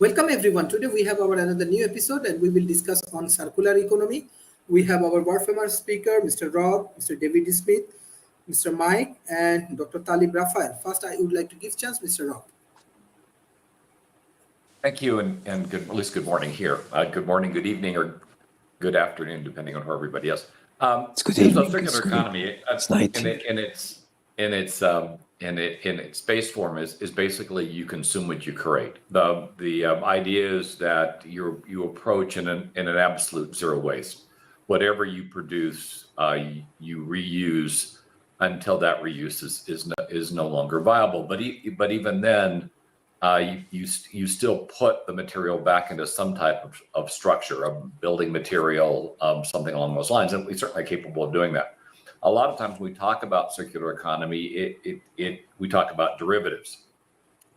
Welcome everyone. Today we have our another new episode and we will discuss on circular economy. We have our world famous speaker, Mr. Rob, Mr. David Smith, Mr. Mike, and Dr. Talib Rafael. First, I would like to give chance, Mr. Rob. Thank you, and good, at least good morning here. Good morning, good evening, or good afternoon, depending on who everybody is. It's good evening. Circular economy, it's night. In its base form is basically you consume what you create. The idea is that you approach in an absolute zero waste. Whatever you produce, you reuse until that reuse is no longer viable. But even then, you still put the material back into some type of structure, a building material, something along those lines, and we certainly are capable of doing that. A lot of times when we talk about circular economy, we talk about derivatives.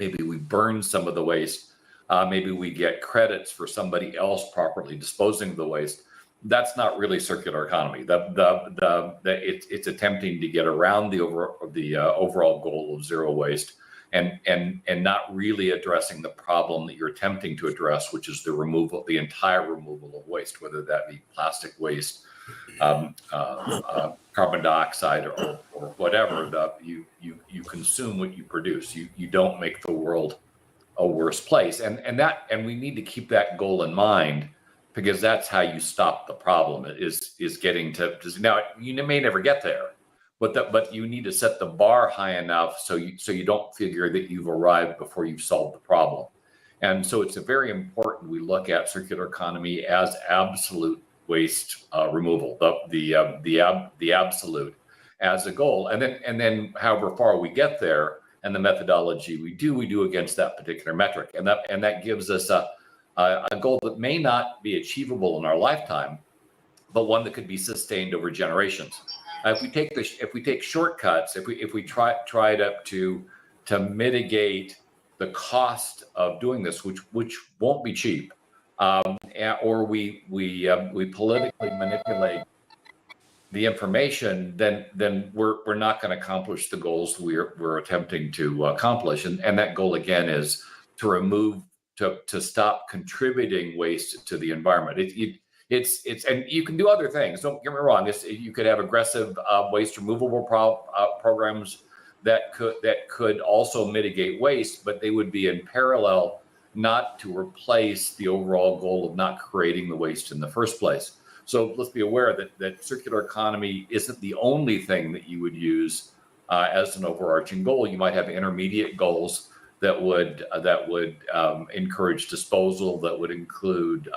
Maybe we burn some of the waste. Maybe we get credits for somebody else properly disposing of the waste. That's not really circular economy. It's attempting to get around the overall goal of zero waste, and not really addressing the problem that you're attempting to address, which is the entire removal of waste, whether that be plastic waste, carbon dioxide, or whatever. You consume what you produce. You don't make the world a worse place, and we need to keep that goal in mind, because that's how you stop the problem. Is getting to now. You may never get there, but you need to set the bar high enough so you don't figure that you've arrived before you've solved the problem. And so it's very important we look at circular economy as absolute waste removal, the absolute as a goal, and then however far we get there and the methodology we do against that particular metric, and that gives us a goal that may not be achievable in our lifetime, but one that could be sustained over generations. If we take shortcuts, if we try to mitigate the cost of doing this, which won't be cheap, or we politically manipulate the information, then we're not going to accomplish the goals we're attempting to accomplish, and that goal again is to stop contributing waste to the environment. It's and you can do other things. Don't get me wrong. You could have aggressive waste removable programs that could also mitigate waste, but they would be in parallel, not to replace the overall goal of not creating the waste in the first place. So let's be aware that circular economy isn't the only thing that you would use as an overarching goal. You might have intermediate goals that would encourage disposal, that would include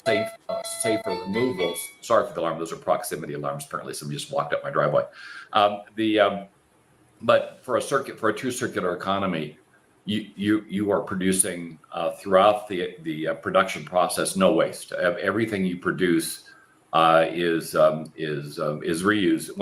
safer removals. Sorry for the alarm; those are proximity alarms. Apparently, somebody just walked up my driveway. But for a true circular economy, you are producing throughout the production process no waste. Everything you produce is reused.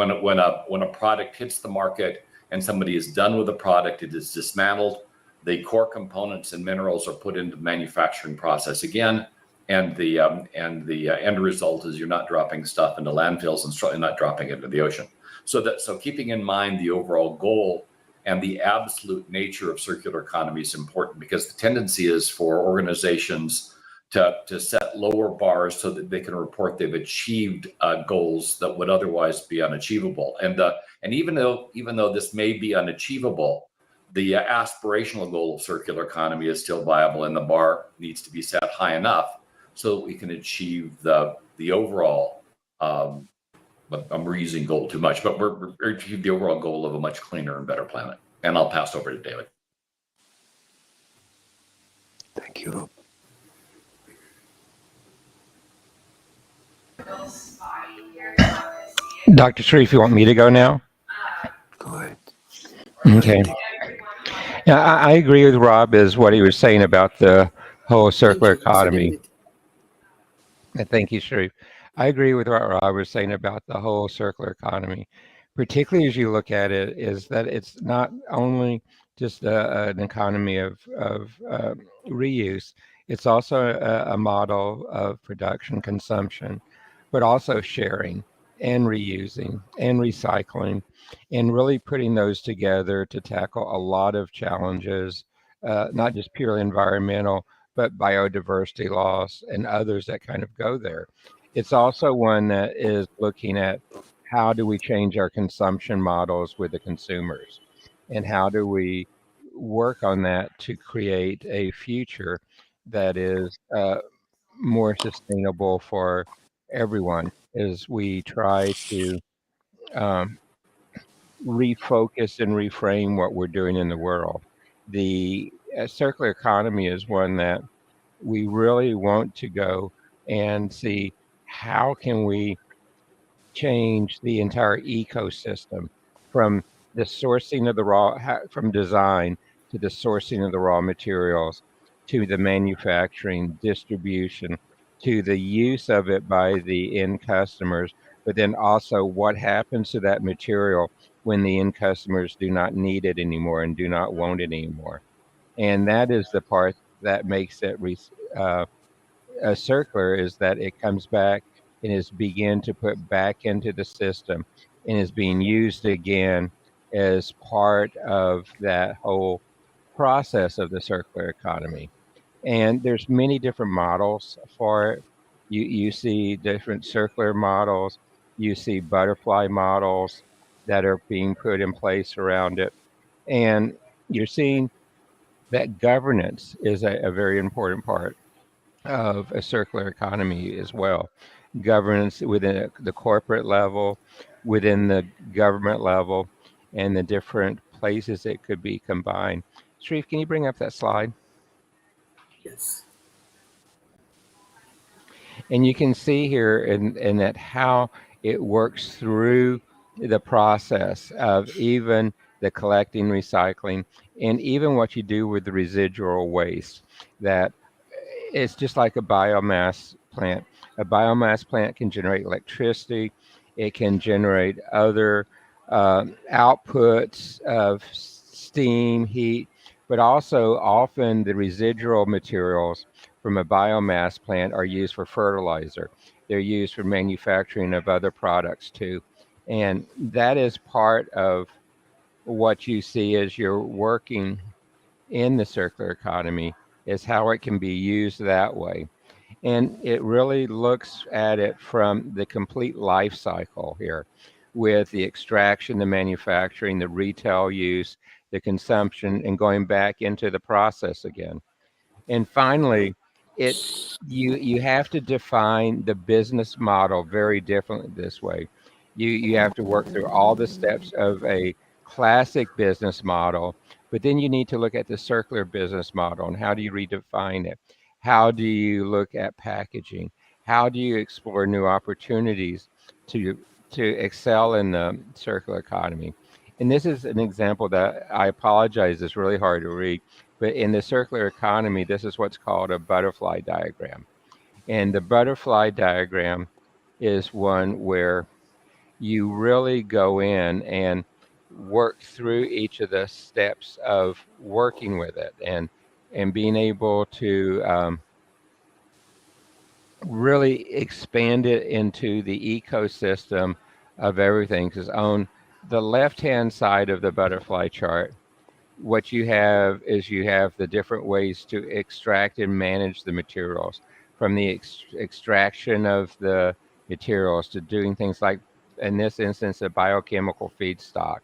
When a product hits the market and somebody is done with the product, it is dismantled. The core components and minerals are put into the manufacturing process again, and the end result is you're not dropping stuff into landfills and certainly not dropping it into the ocean. So keeping in mind the overall goal and the absolute nature of circular economy is important, because the tendency is for organizations to set lower bars so that they can report they've achieved goals that would otherwise be unachievable. And even though this may be unachievable, the aspirational goal of circular economy is still viable, and the bar needs to be set high enough so that we can achieve the overall. I'm reusing goal too much, but we're achieving the overall goal of a much cleaner and better planet. And I'll pass over to David. Thank you. Dr. Sharif, you want me to go now? Go ahead. Okay. Yeah, I agree with Rob as what he was saying about the whole circular economy. Thank you, Sharif. I agree with what Rob was saying about the whole circular economy, particularly as you look at it, is that it's not only just an economy of reuse, it's also a model of production consumption, but also sharing and reusing and recycling, and really putting those together to tackle a lot of challenges not just purely environmental, but biodiversity loss and others that kind of go there. It's also one that is looking at how do we change our consumption models with the consumers, and how do we work on that to create a future that is more sustainable for everyone as we try to um, refocus and reframe what we're doing in the world. The circular economy is one that we really want to go and see how can we change the entire ecosystem from the sourcing of the from design to the sourcing of the raw materials to the manufacturing, distribution, to the use of it by the end customers, but then also what happens to that material when the end customers do not need it anymore and do not want it anymore. And that is the part that makes it a circular, is that it comes back and is begin to put back into the system and is being used again as part of that whole process of the circular economy. And there's many different models for it. You see different circular models, you see butterfly models that are being put in place around it. And you're seeing that governance is a very important part of a circular economy as well. Governance within the corporate level, within the government level, and the different places it could be combined. Sharif, can you bring up that slide? Yes. And you can see here in that how it works through the process of even the collecting, recycling, and even what you do with the residual waste. That it's just like a biomass plant. A biomass plant can generate electricity. It can generate other outputs of steam, heat, but also often the residual materials from a biomass plant are used for fertilizer. They're used for manufacturing of other products too. And that is part of what you see as you're working in the circular economy, is how it can be used that way. And it really looks at it from the complete life cycle here, with the extraction, the manufacturing, the retail use, the consumption, and going back into the process again. And finally, it you have to define the business model very differently this way. You have to work through all the steps of a classic business model, but then you need to look at the circular business model and how do you redefine it? How do you look at packaging? How do you explore new opportunities to to excel in the circular economy? And this is an example that I apologize is really hard to read, but in the circular economy, this is what's called a butterfly diagram. And the butterfly diagram is one where you really go in and work through each of the steps of working with it, and being able to really expand it into the ecosystem of everything. Because on the left hand side of the butterfly chart, what you have is you have the different ways to extract and manage the materials, from the extraction of the materials to doing things like, in this instance, a biochemical feedstock.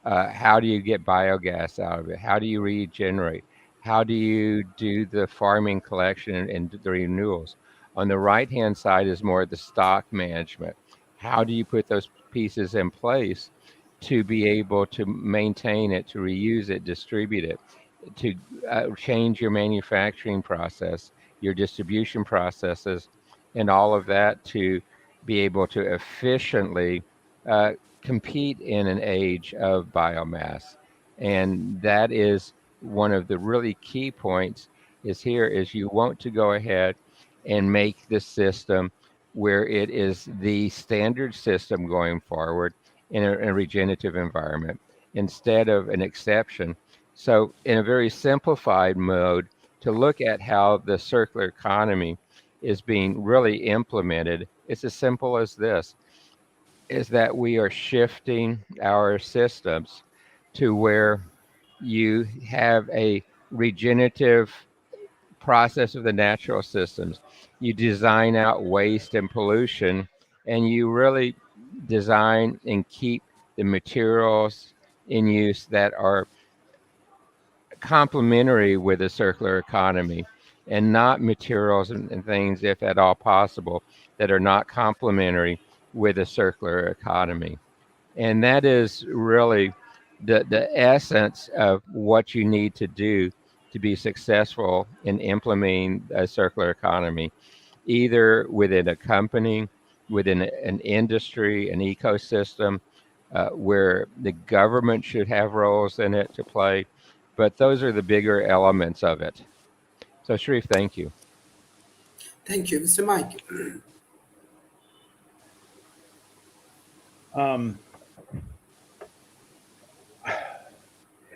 How do you get biogas out of it? How do you regenerate? How do you do the farming collection and the renewals? On the right hand side is more the stock management. How do you put those pieces in place to be able to maintain it, to reuse it, distribute it, to change your manufacturing process, your distribution processes, and all of that to be able to efficiently uh, compete in an age of biomass. And that is one of the really key points is here is you want to go ahead and make the system where it is the standard system going forward in a regenerative environment instead of an exception. So, in a very simplified mode, to look at how the circular economy is being really implemented, it's as simple as this, is that we are shifting our systems to where you have a regenerative process of the natural systems. You design out waste and pollution, and you really design and keep the materials in use that are complementary with a circular economy, and not materials and things, if at all possible, that are not complementary with a circular economy. And that is really the essence of what you need to do to be successful in implementing a circular economy, either within a company, within an industry, an ecosystem, where the government should have roles in it to play. But those are the bigger elements of it. So, Sharif, thank you. Thank you, Mr. Mike.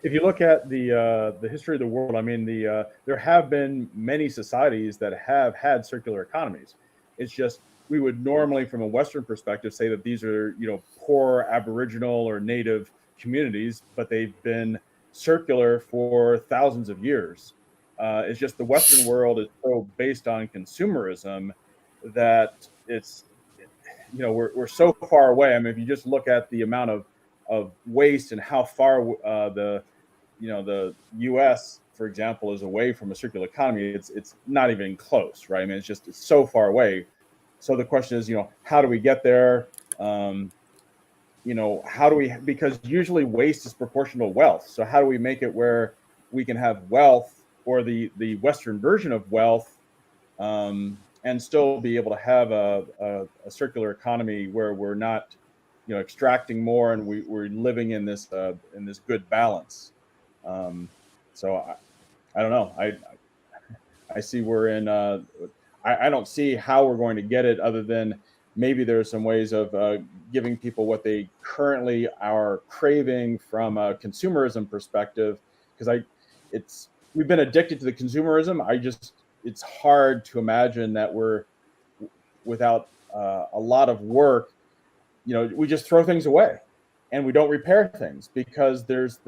If you look at the history of the world, I mean, there have been many societies that have had circular economies. It's just we would normally, from a Western perspective, say that these are poor Aboriginal or Native communities, but they've been circular for thousands of years. It's just the Western world is so based on consumerism that it's we're so far away. I mean, if you just look at the amount of waste and how far the U.S., for example, is away from a circular economy, it's not even close, right? I mean, it's so far away. So the question is, how do we get there? How do we? Because usually waste is proportional to wealth. So how do we make it where we can have wealth, or the Western version of wealth, and still be able to have a circular economy where we're not extracting more, and we're living in this good balance. So I don't know. I see we're in. I don't see how we're going to get it, other than maybe there's some ways of giving people what they currently are craving from a consumerism perspective. Because we've been addicted to the consumerism. It's hard to imagine that we're without a lot of work. We just throw things away and we don't repair things, because there's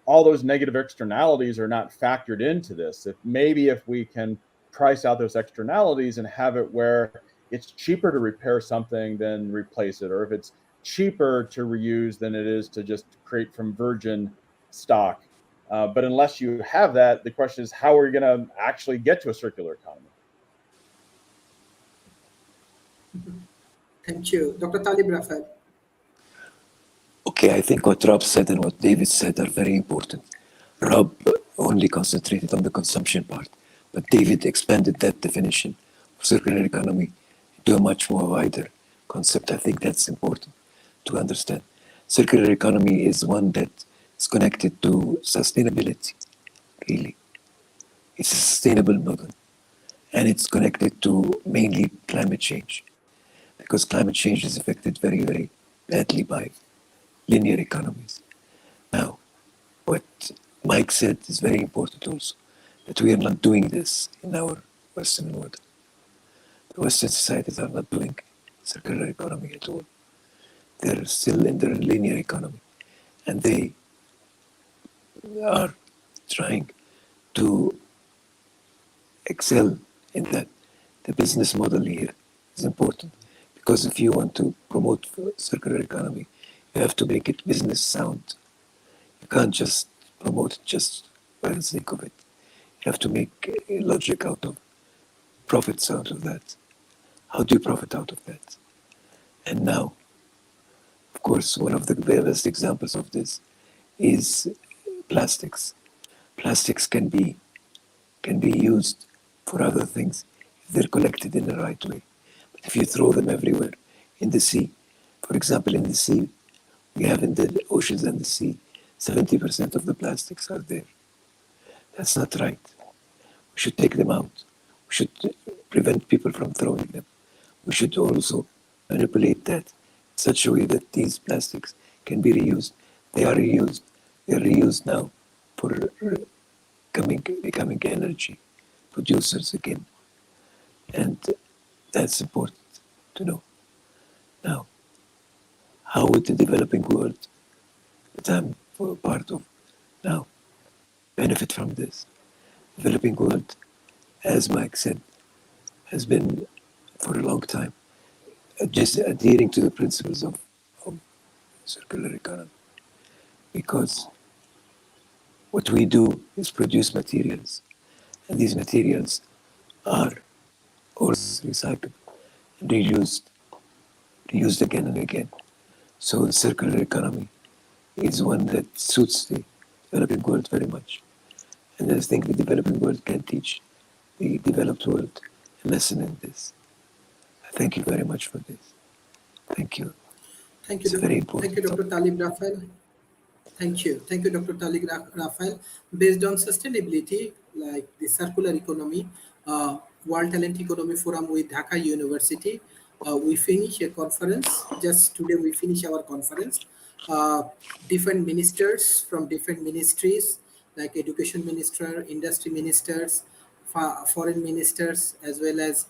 all those negative externalities are not factored into this. If we can price out those externalities and have it where it's cheaper to repair something than replace it, or if it's cheaper to reuse than it is to just create from virgin stock. But unless you have that, the question is, how are you going to actually get to a circular economy? Thank you. Dr. Talib Rafal. Okay, I think what Rob said and what David said are very important. Rob only concentrated on the consumption part, but David expanded that definition of circular economy to a much more wider concept. I think that's important to understand. Circular economy is one that is connected to sustainability, really. It's a sustainable model, and it's connected to mainly climate change, because climate change is affected very, very badly by linear economies. Now, what Mike said is very important also, that we are not doing this in our Western world. The Western societies are not doing circular economy at all. They're still in their linear economy, and they are trying to excel in that. The business model here is important, because if you want to promote circular economy, you have to make it business sound. You can't just promote it just for the sake of it. You have to make logic out of profits out of that. How do you profit out of that? And now, of course, one of the best examples of this is plastics. Plastics can be used for other things if they're collected in the right way. But if you throw them everywhere in the sea, for example, in the sea, we have in the oceans and the sea, 70% of the plastics are there. That's not right. We should take them out. We should prevent people from throwing them. We should also manipulate that in such a way that these plastics can be reused. They are reused. They are reused now for becoming energy producers again. And that's important to know. Now, how would the developing world that I'm part of now benefit from this? developing world, as Mike said, has been for a long time just adhering to the principles of circular economy, because what we do is produce materials, and these materials are also recycled and reused again and again. So the circular economy is one that suits the developing world very much. And I think the developing world can teach the developed world a lesson in this. Thank you very much for this. Thank you. Thank It's a you, very thank important you, Dr. topic. Talib Rafael. Thank you, Dr. Talib Rafael. Based on sustainability, like the circular economy, World Talent Economy Forum with Dhaka University, we finish a conference. Just today, we finish our conference. Uh, Different ministers from different ministries, like education minister, industry ministers, foreign ministers, as well as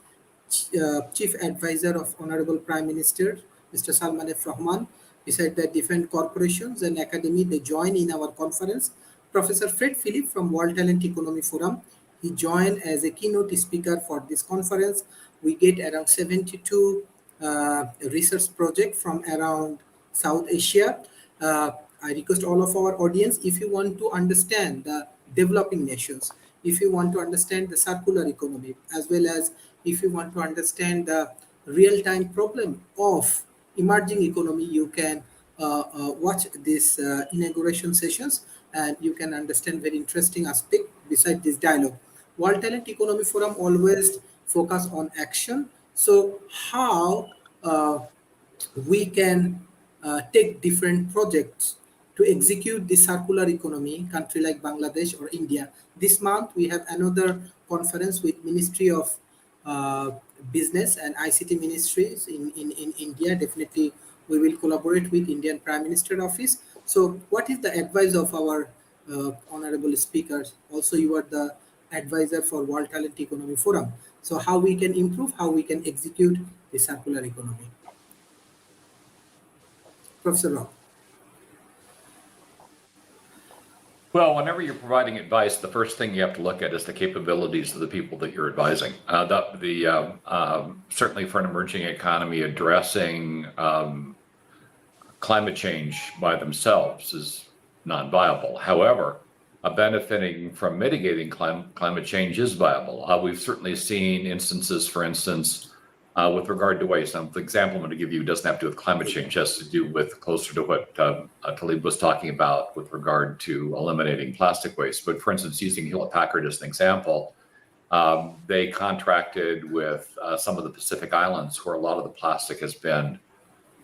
Chief Advisor of Honorable Prime Minister, Mr. Salman F. Rahman. Beside that, different corporations and academy, they join in our conference. Professor Fred Philip from World Talent Economy Forum, he joined as a keynote speaker for this conference. We get around 72 research projects from around South Asia. I request all of our audience, if you want to understand the developing nations, if you want to understand the circular economy, as well as if you want to understand the real-time problem of emerging economy, you can watch these inauguration sessions, and you can understand very interesting aspect beside this dialogue. World Talent Economy Forum always focus on action. So how we can take different projects to execute the circular economy, country like Bangladesh or India. This month we have another conference with Ministry of Business and ICT ministries in India. Definitely we will collaborate with Indian Prime Minister Office. So what is the advice of our honorable speakers? Also, you are the advisor for World Talent Economy Forum. So how we can improve, how we can execute the circular economy? Professor Rob. Well, whenever you're providing advice, the first thing you have to look at is the capabilities of the people that you're advising. Certainly for an emerging economy, addressing climate change by themselves is non-viable. However, benefiting from mitigating climate change is viable. We've certainly seen instances, for instance, with regard to waste. Now, the example I'm going to give you doesn't have to do with climate change, it has to do with closer to what Talib was talking about with regard to eliminating plastic waste. But for instance, using Hewlett-Packard as an example, they contracted with some of the Pacific Islands where a lot of the plastic has been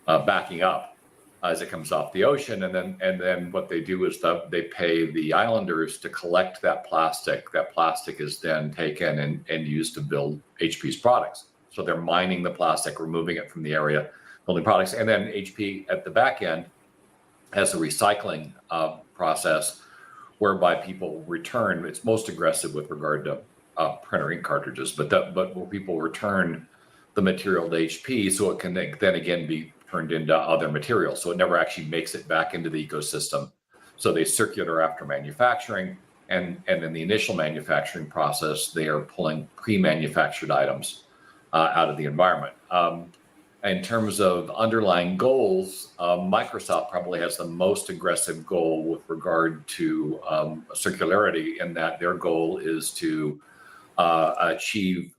backing up as it comes off the ocean, and then what they do is they pay the islanders to collect that plastic. That plastic is then taken and used to build HP's products. So they're mining the plastic, removing it from the area, building products, and then HP at the back end has a recycling process whereby people return. It's most aggressive with regard to printer ink cartridges, but where people return the material to HP, so it can then again be turned into other materials. So it never actually makes it back into the ecosystem. So they circular after manufacturing, and in the initial manufacturing process, they are pulling pre-manufactured items out of the environment. In terms of underlying goals, Microsoft probably has the most aggressive goal with regard to circularity, in that their goal is to achieve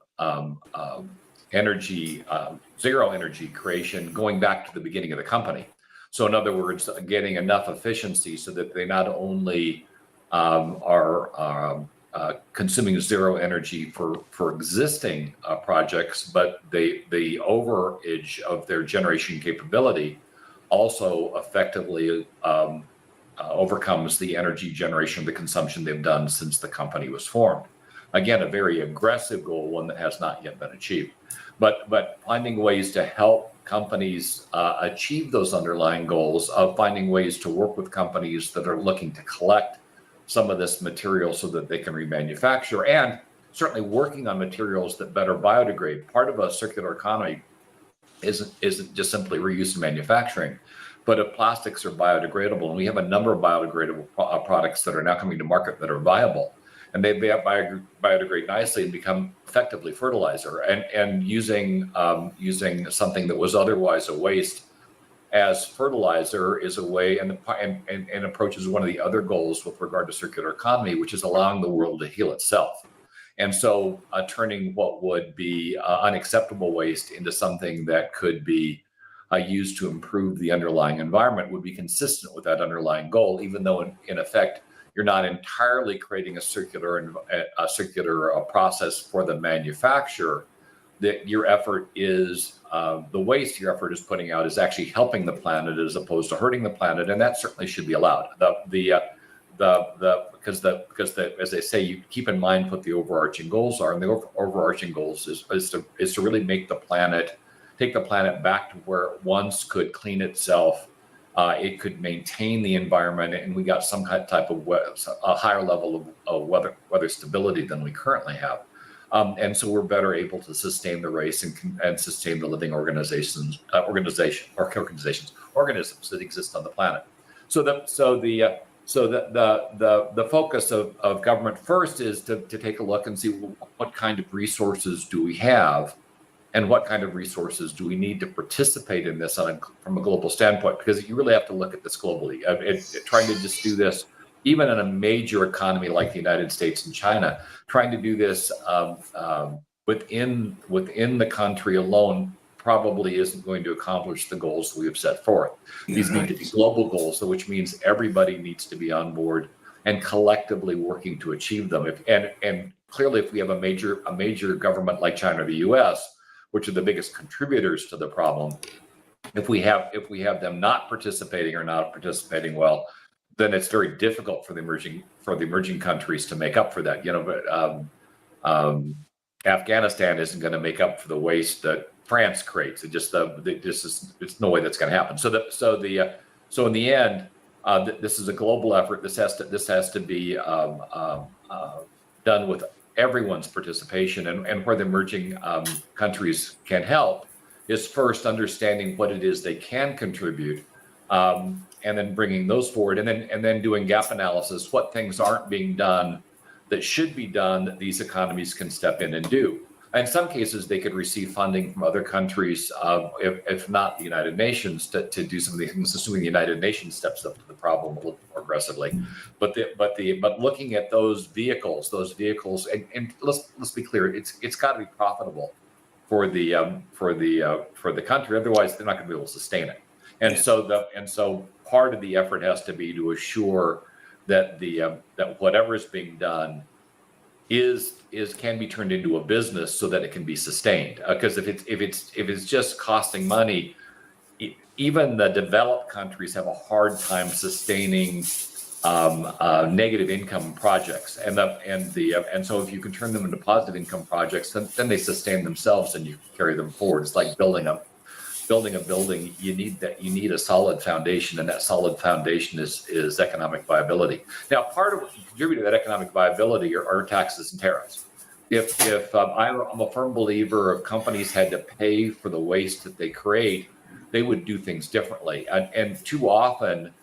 zero energy creation going back to the beginning of the company. So in other words, getting enough efficiency so that they not only are consuming zero energy for existing projects, but the overage of their generation capability also effectively overcomes the energy generation, the consumption they've done since the company was formed. Again, a very aggressive goal, one that has not yet been achieved. But finding ways to help companies achieve those underlying goals, of finding ways to work with companies that are looking to collect some of this material so that they can remanufacture, and certainly working on materials that better biodegrade. Part of a circular economy isn't just simply reuse in manufacturing, but if plastics are biodegradable, and we have a number of biodegradable products that are now coming to market that are viable, and they biodegrade nicely and become effectively fertilizer. And using something that was otherwise a waste as fertilizer is a way, and approaches one of the other goals with regard to circular economy, which is allowing the world to heal itself. And so turning what would be unacceptable waste into something that could be used to improve the underlying environment would be consistent with that underlying goal, even though in effect, you're not entirely creating a circular process for the manufacturer. That your effort is the waste your effort is putting out is actually helping the planet as opposed to hurting the planet, and that certainly should be allowed. Because as they say, you keep in mind what the overarching goals are, and the overarching goals is to really take the planet back to where it once could clean itself. It could maintain the environment, and we got some type of a higher level of weather stability than we currently have. And so we're better able to sustain the race and sustain the living organisms that exist on the planet. So the focus of government first is to take a look and see what kind of resources do we have, and what kind of resources do we need to participate in this from a global standpoint? Because you really have to look at this globally. Trying to just do this, even in a major economy like the United States and China, trying to do this within the country alone probably isn't going to accomplish the goals we have set forth. These need to be global goals, which means everybody needs to be on board and collectively working to achieve them. And clearly, if we have a major government like China or the U.S., which are the biggest contributors to the problem, if we have them not participating or not participating well, then it's very difficult for the emerging countries to make up for that. But Afghanistan isn't going to make up for the waste that France creates. It's no way that's going to happen. So in the end, this is a global effort. This has to be done with everyone's participation, and where the emerging countries can help is first understanding what it is they can contribute, and then bringing those forward, and then doing gap analysis, what things aren't being done that should be done that these economies can step in and do. In some cases, they could receive funding from other countries, if not the United Nations, to do some of these things, assuming the United Nations steps up to the problem a little more aggressively. But looking at those vehicles, and let's be clear, it's got to be profitable for the country. Otherwise, they're not going to be able to sustain it. And so part of the effort has to be to assure that that whatever is being done can be turned into a business so that it can be sustained. Because if it's just costing money, even the developed countries have a hard time sustaining negative income projects, and so if you can turn them into positive income projects, then they sustain themselves and you carry them forward. It's like building a building. You need a solid foundation, and that solid foundation is economic viability. Now, part of what can contribute to that economic viability are taxes and tariffs. If I'm a firm believer, if companies had to pay for the waste that they create, they would do things differently. And too often,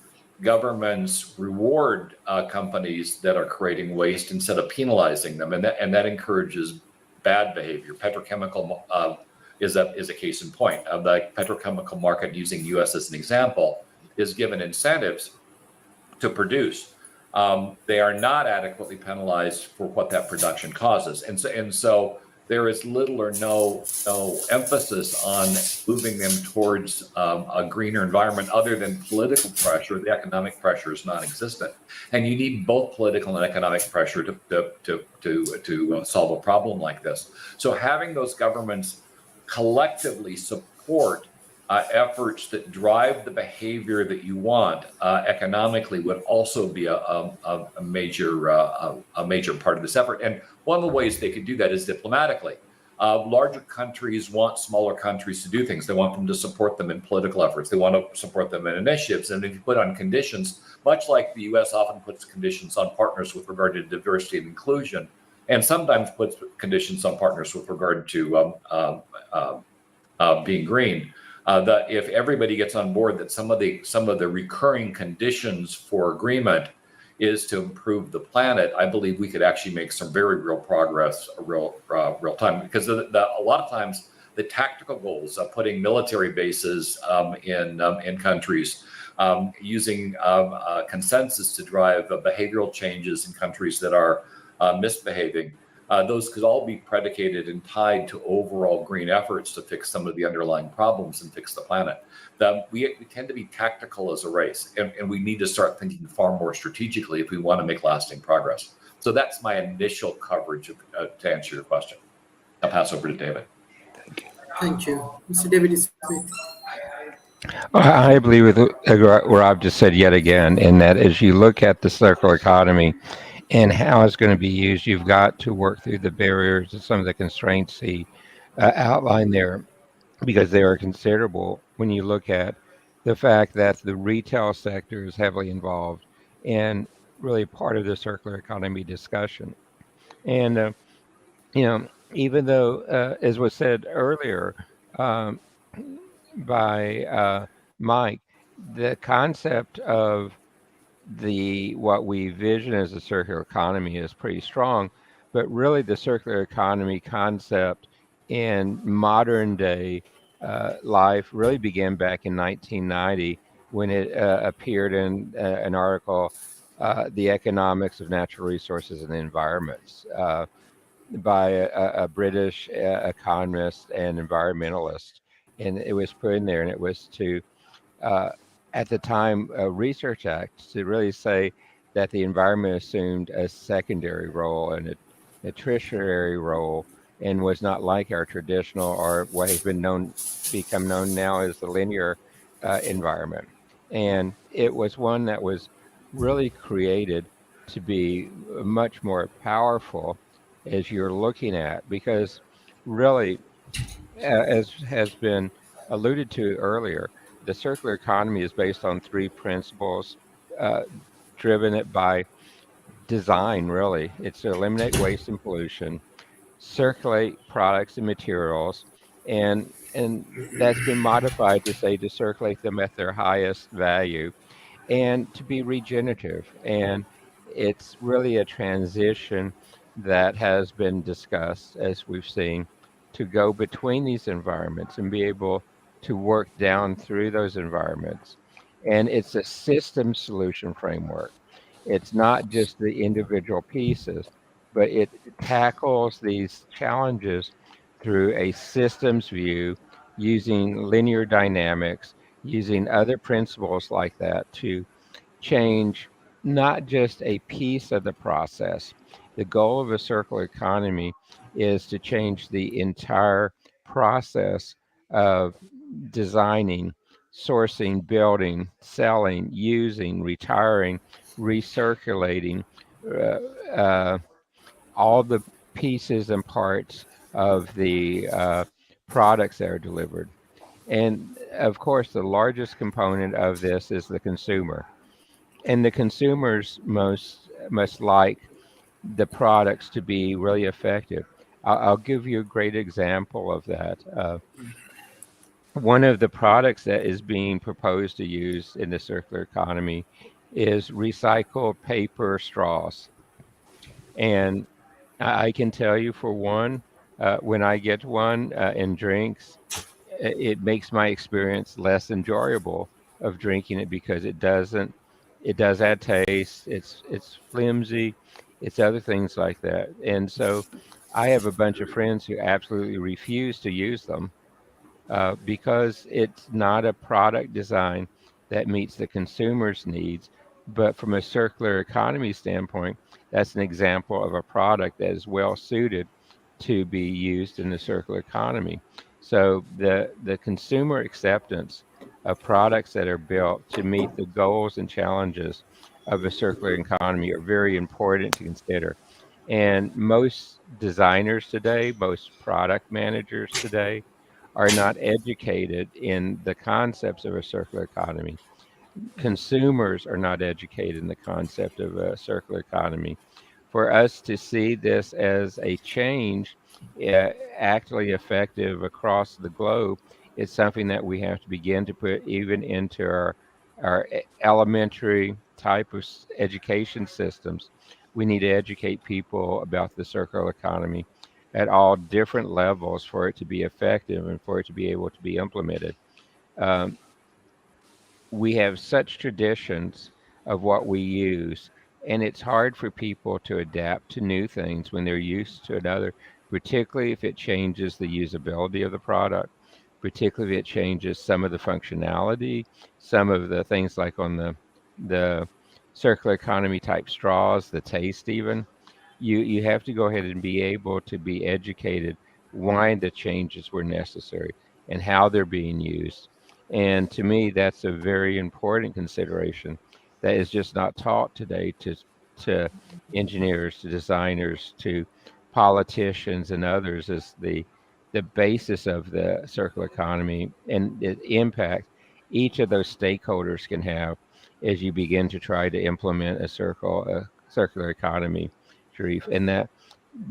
governments reward companies that are creating waste instead of penalizing them, and that encourages bad behavior. Petrochemical is a case in point. The petrochemical market, using U.S. as an example, is given incentives to produce. They are not adequately penalized for what that production causes, and so there is little or no emphasis on moving them towards a greener environment, other than political pressure. The economic pressure is non-existent, and you need both political and economic pressure to solve a problem like this. So having those governments collectively support efforts that drive the behavior that you want economically would also be a major part of this effort. And one of the ways they could do that is diplomatically. Larger countries want smaller countries to do things. They want them to support them in political efforts. They want to support them in initiatives. And if you put on conditions, much like the U.S. often puts conditions on partners with regard to diversity and inclusion, and sometimes puts conditions on partners with regard to being green, that if everybody gets on board that some of the recurring conditions for agreement is to improve the planet, I believe we could actually make some very real progress, real time. Because a lot of times the tactical goals of putting military bases in countries, using consensus to drive behavioral changes in countries that are misbehaving, those could all be predicated and tied to overall green efforts to fix some of the underlying problems and fix the planet. We tend to be tactical as a race, and we need to start thinking far more strategically if we want to make lasting progress. So that's my initial coverage to answer your question. I'll pass over to David. Thank you. Mr. David Smith. I agree with what Rob just said yet again, in that as you look at the circular economy and how it's going to be used, you've got to work through the barriers and some of the constraints he outlined there, because they are considerable when you look at the fact that the retail sector is heavily involved and really part of the circular economy discussion. And, even though, as was said earlier um, by Mike, the concept of what we vision as a circular economy is pretty strong, but really the circular economy concept in modern day life really began back in 1990 when it appeared in an article, The Economics of Natural Resources and the Environments, by a British economist and environmentalist. And it was put in there, and it was to uh, at the time, a Research Act to really say that the environment assumed a secondary role and a tertiary role, and was not like our traditional, or what has become known now as the linear environment. And it was one that was really created to be much more powerful as you're looking at, because really, as has been alluded to earlier, the circular economy is based on three principles, uh, driven it by design, really. It's to eliminate waste and pollution, circulate products and materials, and that's been modified to say to circulate them at their highest value and to be regenerative. And it's really a transition that has been discussed, as we've seen, to go between these environments and be able to work down through those environments. And it's a system solution framework. It's not just the individual pieces, but it tackles these challenges through a systems view, using linear dynamics, using other principles like that to change not just a piece of the process. The goal of a circular economy is to change the entire process of designing, sourcing, building, selling, using, retiring, recirculating, uh, uh, all the pieces and parts of the products that are delivered. And of course, the largest component of this is the consumer, and the consumers most must like the products to be really effective. I'll give you a great example of that. One of the products that is being proposed to use in the circular economy is recycled paper straws. And I can tell you, for one, when I get one in drinks, it makes my experience less enjoyable of drinking it, because it does add taste, it's flimsy, it's other things like that. And so I have a bunch of friends who absolutely refuse to use them, because it's not a product design that meets the consumer's needs. But from a circular economy standpoint, that's an example of a product that is well suited to be used in the circular economy. So the consumer acceptance of products that are built to meet the goals and challenges of a circular economy are very important to consider. And most designers today, most product managers today, are not educated in the concepts of a circular economy. Consumers are not educated in the concept of a circular economy. For us to see this as a change, actually effective across the globe, is something that we have to begin to put even into our our elementary type of education systems. We need to educate people about the circular economy at all different levels for it to be effective and for it to be able to be implemented. Um, we have such traditions of what we use, and it's hard for people to adapt to new things when they're used to another, particularly if it changes the usability of the product, particularly if it changes some of the functionality, some of the things like on the circular economy type straws, the taste even. You have to go ahead and be able to be educated why the changes were necessary and how they're being used. And to me, that's a very important consideration that is just not taught today to engineers, to designers, to politicians, and others as the basis of the circular economy and the impact each of those stakeholders can have as you begin to try to implement a circular economy, Sharif. And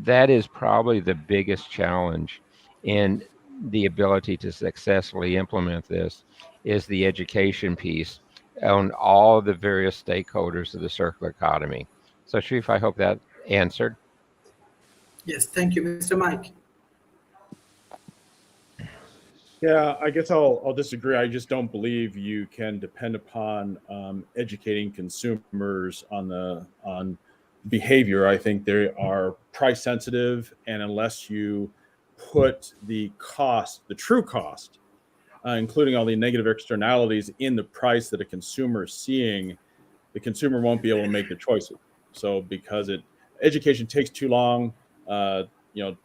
that is probably the biggest challenge in the ability to successfully implement this is the education piece on all the various stakeholders of the circular economy. So, Sharif, I hope that answered. Yes, thank you, Mr. Mike. Yeah, I guess I'll disagree. I just don't believe you can depend upon educating consumers on behavior. I think they are price sensitive, and unless you put the cost, the true cost, including all the negative externalities in the price that a consumer is seeing, the consumer won't be able to make the choices. So because education takes too long,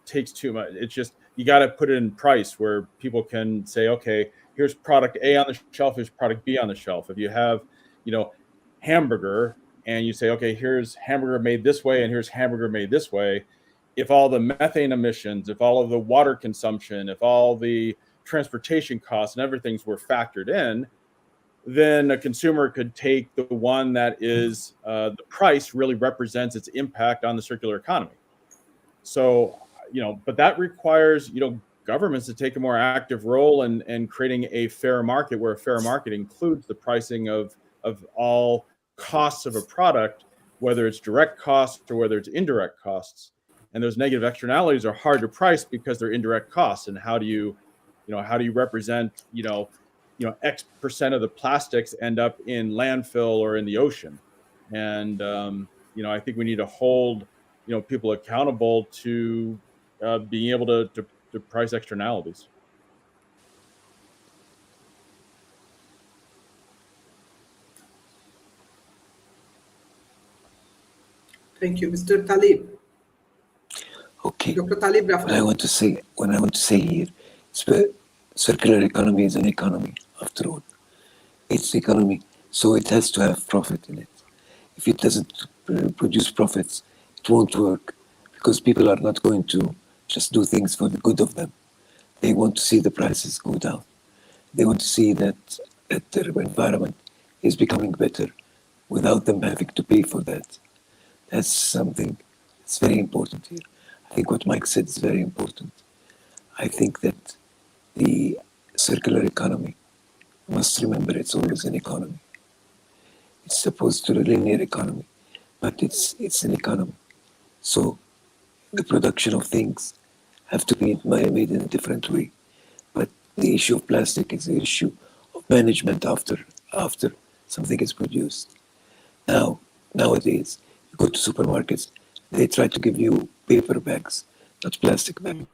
takes too much. It's just you got to put it in price where people can say, okay, here's product A on the shelf, here's product B on the shelf. If you have, hamburger and you say, okay, here's hamburger made this way and here's hamburger made this way. If all the methane emissions, if all of the water consumption, if all the transportation costs and everything's were factored in, then a consumer could take the one that is the price really represents its impact on the circular economy. So, but that requires, governments to take a more active role in creating a fair market where a fair market includes the pricing of all costs of a product, whether it's direct costs or whether it's indirect costs. And those negative externalities are hard to price because they're indirect costs. And how do you represent, X percent of the plastics end up in landfill or in the ocean? And, I think we need to hold, people accountable to being able to price externalities. Thank you, Mr. Talib. Okay. Dr. Talib What I Rafa. want to say here, circular economy is an economy after all. It's economy, so it has to have profit in it. If it doesn't produce profits, it won't work because people are not going to just do things for the good of them. They want to see the prices go down. They want to see that their environment is becoming better without them having to pay for that. That's something that's very important here. I think what Mike said is very important. I think that the circular economy, must remember it's always an economy. It's opposed to a linear economy, but it's an economy. So the production of things have to be made in a different way. But the issue of plastic is the issue of management after something is produced. Nowadays, you go to supermarkets, they try to give you paper bags, not plastic bags.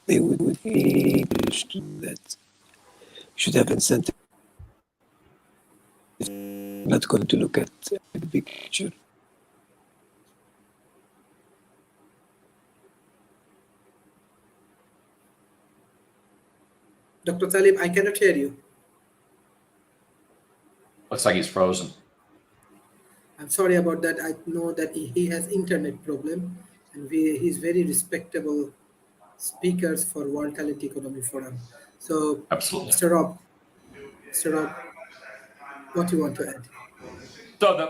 They would be that should have incentive. Not going to look at the big picture. Dr. Talib, I cannot hear you. Looks like he's frozen. I'm sorry about that. I know that he has internet problem, and he's very respectable speakers for World Talent Economy Forum. So, Absolutely. Mr. Rob, what do you want to add?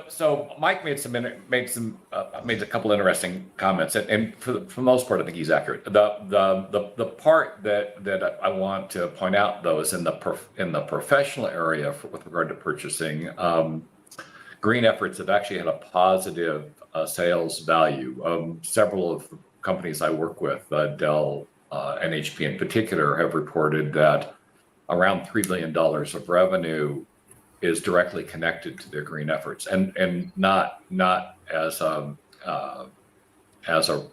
So Mike made a couple interesting comments, and for the most part, I think he's accurate. The part that I want to point out though is in the professional area with regard to purchasing. Green efforts have actually had a positive sales value. Several of the companies I work with, Dell and HP in particular, have reported that around $3 billion of revenue is directly connected to their green efforts, and not as a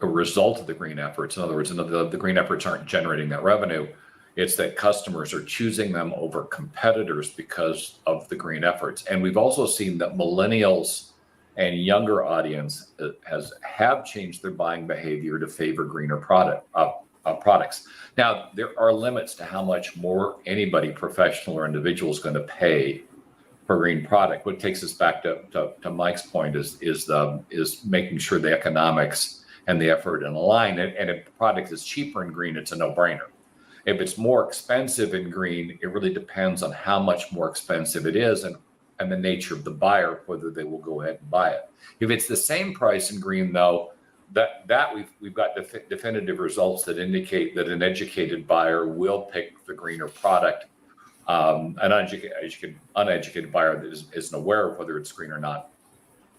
result of the green efforts. In other words, the green efforts aren't generating that revenue. It's that customers are choosing them over competitors because of the green efforts. And we've also seen that millennials and younger audience have changed their buying behavior to favor greener products. Now, there are limits to how much more anybody, professional or individual, is going to pay for green product. What takes us back to Mike's point is making sure the economics and the effort in line. And if the product is cheaper in green, it's a no-brainer. If it's more expensive in green, it really depends on how much more expensive it is and the nature of the buyer, whether they will go ahead and buy it. If it's the same price in green, though, that we've got definitive results that indicate that an educated buyer will pick the greener product. An uneducated buyer that isn't aware of whether it's green or not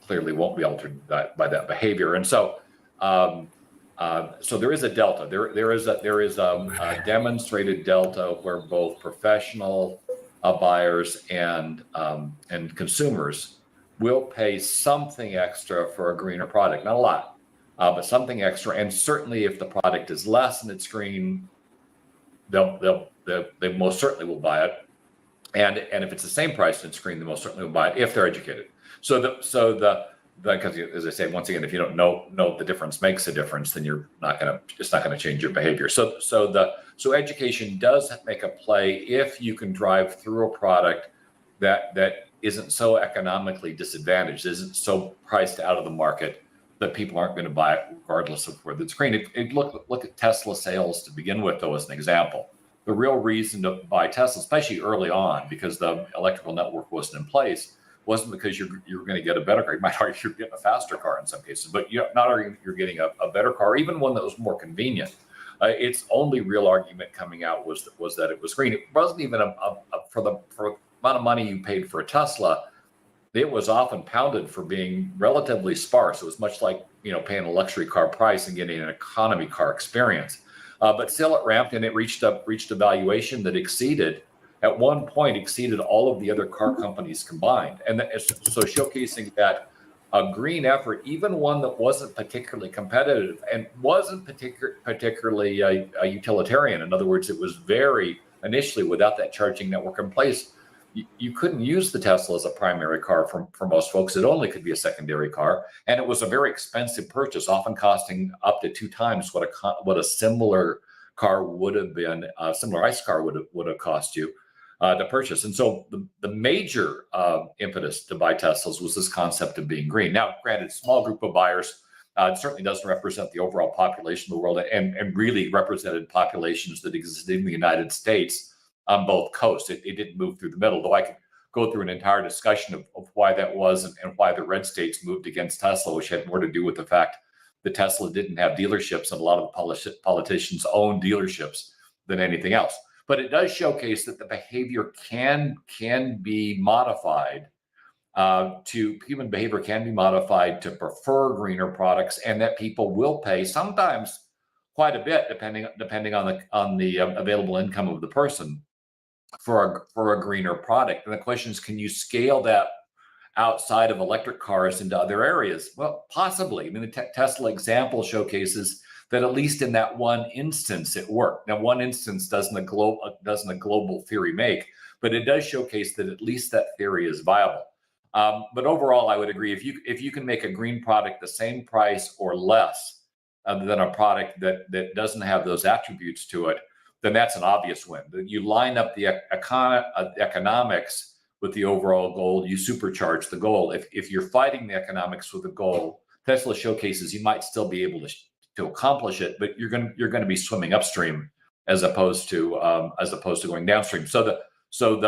clearly won't be altered by that behavior. And so there is a delta. There is a demonstrated delta where both professional buyers and consumers will pay something extra for a greener product. Not a lot, but something extra. And certainly, if the product is less and it's green, they most certainly will buy it. And if it's the same price and it's green, they most certainly will buy it if they're educated. Because as I say, once again, if you don't know the difference makes a difference, then it's not gonna change your behavior. So education does make a play if you can drive through a product that isn't so economically disadvantaged, isn't so priced out of the market that people aren't going to buy it regardless of whether it's green. Look at Tesla sales to begin with, though, as an example. The real reason to buy Tesla, especially early on, because the electrical network wasn't in place, wasn't because you're going to get a better car. You might argue you're getting a faster car in some cases, but you're not arguing you're getting a better car, even one that was more convenient. Its only real argument coming out was that it was green. It wasn't even for the amount of money you paid for a Tesla. It was often pounded for being relatively sparse. It was much like paying a luxury car price and getting an economy car experience. But still, it ramped and it reached a valuation that at one point exceeded all of the other car companies combined. And so showcasing that a green effort, even one that wasn't particularly competitive and wasn't particularly utilitarian. In other words, it was very initially without that charging network in place. You couldn't use the Tesla as a primary car for most folks. It only could be a secondary car, and it was a very expensive purchase, often costing up to 2 times what a similar car would have been. A similar ICE car would have cost you to purchase. And so the major impetus to buy Teslas was this concept of being green. Now, granted, small group of buyers. It certainly doesn't represent the overall population of the world, and really represented populations that existed in the United States on both coasts. It didn't move through the middle, though I could go through an entire discussion of why that was and why the red states moved against Tesla, which had more to do with the fact that Tesla didn't have dealerships, and a lot of the politicians owned dealerships than anything else. But it does showcase that the behavior can be modified human behavior can be modified to prefer greener products, and that people will pay sometimes quite a bit, depending on the available income of the person, for a greener product. And the question is, can you scale that outside of electric cars into other areas? Well, possibly. I mean, the Tesla example showcases that at least in that one instance it worked. Now, one instance doesn't a global theory make, but it does showcase that at least that theory is viable. But overall, I would agree, if you can make a green product the same price or less than a product that doesn't have those attributes to it, then that's an obvious win. You line up the economics with the overall goal, you supercharge the goal. If you're fighting the economics with the goal, Tesla showcases you might still be able to accomplish it, but you're going to be swimming upstream as opposed to going downstream. So in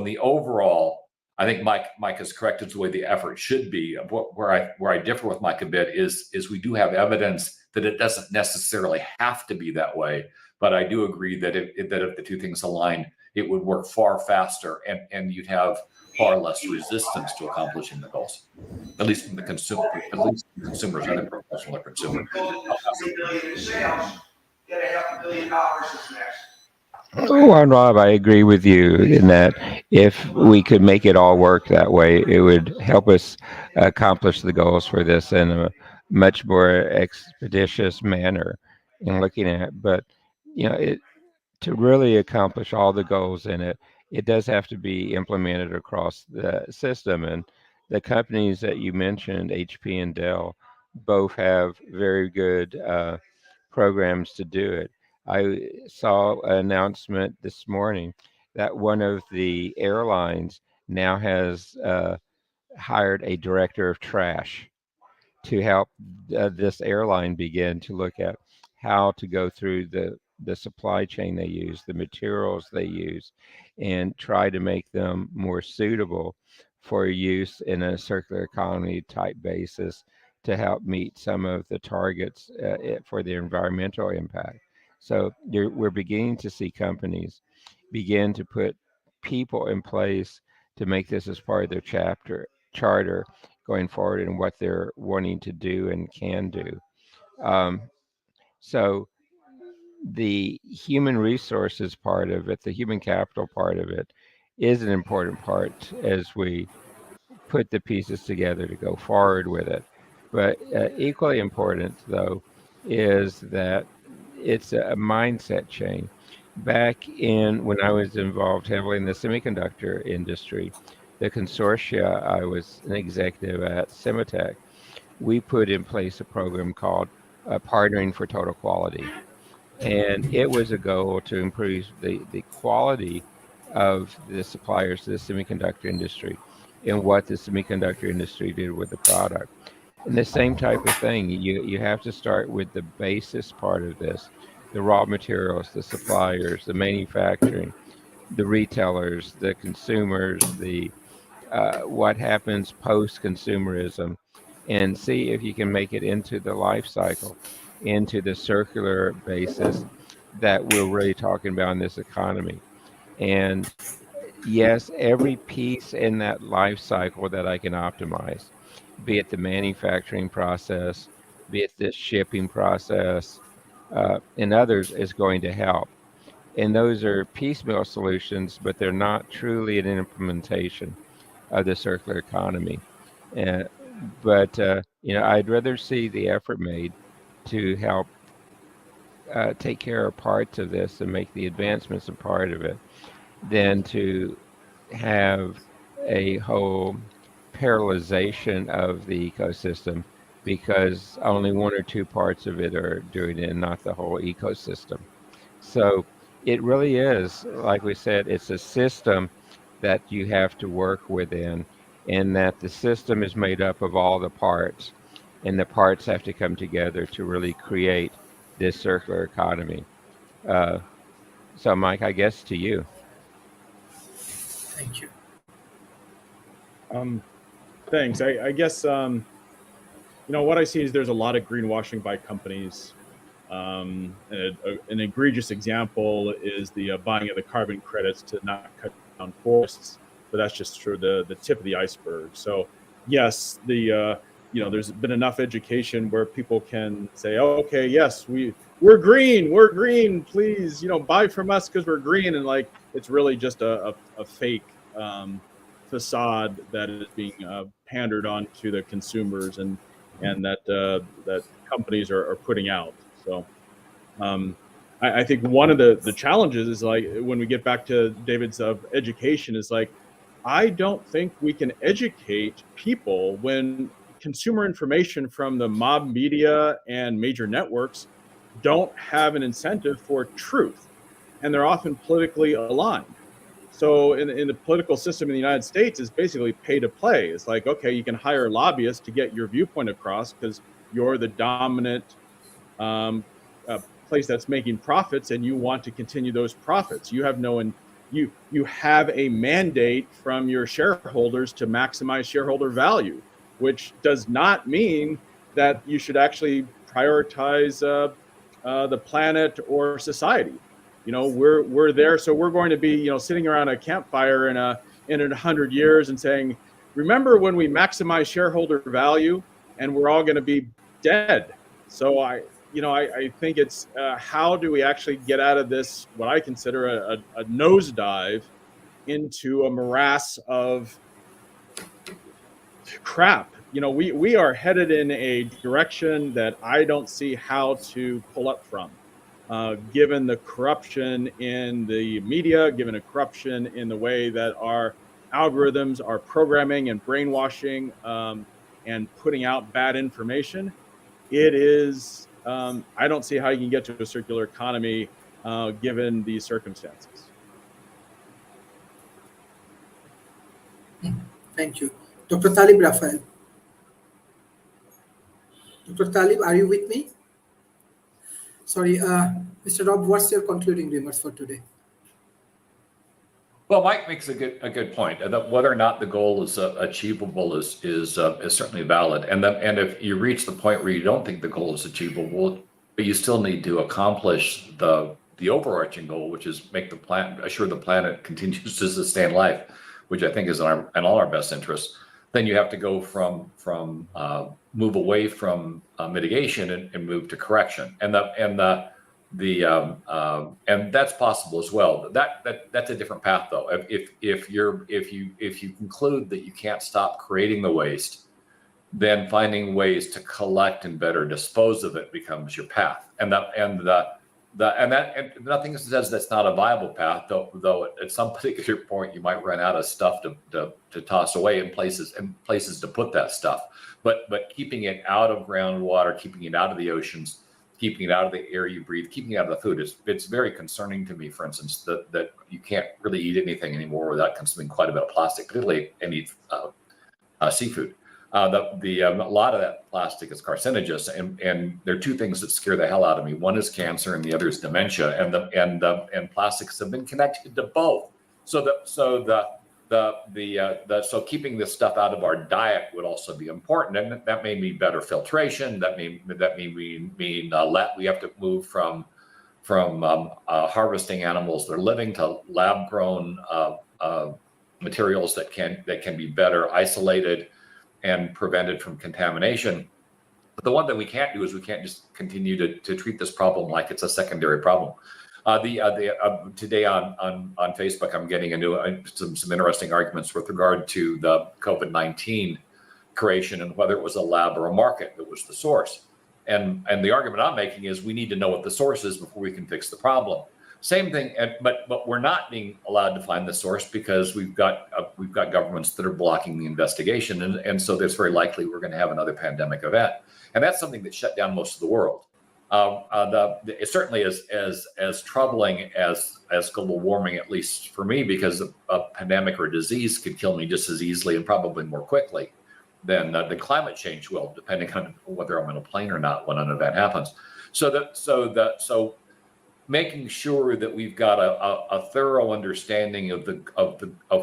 the overall, I think Mike is correct. It's the way the effort should be. Where I differ with Mike a bit is we do have evidence that it doesn't necessarily have to be that way. But I do agree that if the two things align, it would work far faster, and you'd have far less resistance to accomplishing the goals. At least from the consumer, at least from consumers, either professional or consumer. $3 billion in sales, get $500 million this next. Oh, and Rob, I agree with you in that if we could make it all work that way, it would help us accomplish the goals for this in a much more expeditious manner in looking at. But to really accomplish all the goals in it, it does have to be implemented across the system. And the companies that you mentioned, HP and Dell, both have very good programs to do it. I saw an announcement this morning that one of the airlines now has hired a director of trash to help this airline begin to look at how to go through the supply chain they use, the materials they use, and try to make them more suitable for use in a circular economy type basis to help meet some of the targets for the environmental impact. So we're beginning to see companies begin to put people in place to make this as part of their charter going forward and what they're wanting to do and can do. So the human resources part of it, the human capital part of it, is an important part as we put the pieces together to go forward with it. But equally important, though, is that it's a mindset change. Back when I was involved heavily in the semiconductor industry, the consortia I was an executive at, Semitech, we put in place a program called Partnering for Total Quality. And it was a goal to improve the quality of the suppliers to the semiconductor industry and what the semiconductor industry did with the product. And the same type of thing, you have to start with the basis part of this, the raw materials, the suppliers, the manufacturing, the retailers, the consumers, the what happens post-consumerism, and see if you can make it into the life cycle, into the circular basis that we're really talking about in this economy. And yes, every piece in that life cycle that I can optimize, be it the manufacturing process, be it the shipping process, and others, is going to help. And those are piecemeal solutions, but they're not truly an implementation of the circular economy. Uh, but I'd rather see the effort made to help take care of parts of this and make the advancements a part of it than to have a whole parallelization of the ecosystem because only one or two parts of it are doing it and not the whole ecosystem. So it really is, like we said, it's a system that you have to work within, and that the system is made up of all the parts, and the parts have to come together to really create this circular economy. So, Mike, I guess to you. Thank you. Thanks. I guess what I see is there's a lot of greenwashing by companies. An egregious example is the buying of the carbon credits to not cut down forests, but that's just for the tip of the iceberg. So yes, there's been enough education where people can say, oh, okay, yes, we're green, please, buy from us because we're green, and like it's really just a fake facade that is being pandered on to the consumers and that companies are putting out. So I think one of the challenges is, like, when we get back to David's education, is like, I don't think we can educate people when consumer information from the mob media and major networks don't have an incentive for truth, and they're often politically aligned. So in the political system in the United States is basically pay to play. It's like, okay, you can hire lobbyists to get your viewpoint across because you're the dominant place that's making profits and you want to continue those profits. You have no you have a mandate from your shareholders to maximize shareholder value, which does not mean that you should actually prioritize the planet or society. We're there, so we're going to be sitting around a campfire in 100 years and saying, remember when we maximize shareholder value, and we're all going to be dead. So I think it's how do we actually get out of this, what I consider a nosedive into a morass of crap. We are headed in a direction that I don't see how to pull up from, given the corruption in the media, given the corruption in the way that our algorithms are programming and brainwashing and putting out bad information. It is, I don't see how you can get to a circular economy given these circumstances. Thank you. Dr. Talib Raphael. Dr. Talib, are you with me? Sorry, Mr. Rob, what's your concluding remarks for today? Well, Mike makes a good point. That whether or not the goal is achievable is certainly valid. And if you reach the point where you don't think the goal is achievable, but you still need to accomplish the overarching goal, which is assure the planet continues to sustain life, which I think is in all our best interests. Then you have to go from move away from mitigation and move to correction, and that's possible as well. That's a different path, though. If you conclude that you can't stop creating the waste, then finding ways to collect and better dispose of it becomes your path. And nothing says that's not a viable path, though at some particular point you might run out of stuff to toss away in places to put that stuff. But keeping it out of groundwater, keeping it out of the oceans, keeping it out of the air you breathe, keeping it out of the food, it's very concerning to me, for instance, that you can't really eat anything anymore without consuming quite a bit of plastic, particularly any seafood. A lot of that plastic is carcinogenous, and there are two things that scare the hell out of me. One is cancer, and the other is dementia, and plastics have been connected to both. So keeping this stuff out of our diet would also be important, and that may mean better filtration. That may mean we have to move from harvesting animals that are living to lab grown materials that can be better isolated and prevented from contamination. But the one thing we can't do is we can't just continue to treat this problem like it's a secondary problem. Today on Facebook, I'm getting into some interesting arguments with regard to the COVID-19 creation and whether it was a lab or a market that was the source. And the argument I'm making is we need to know what the source is before we can fix the problem. Same thing, but we're not being allowed to find the source because we've got governments that are blocking the investigation, and so there's very likely we're going to have another pandemic event, and that's something that shut down most of the world. It certainly is as troubling as global warming, at least for me, because a pandemic or disease could kill me just as easily and probably more quickly than the climate change will, depending on whether I'm on a plane or not when an event happens. So making sure that we've got a thorough understanding of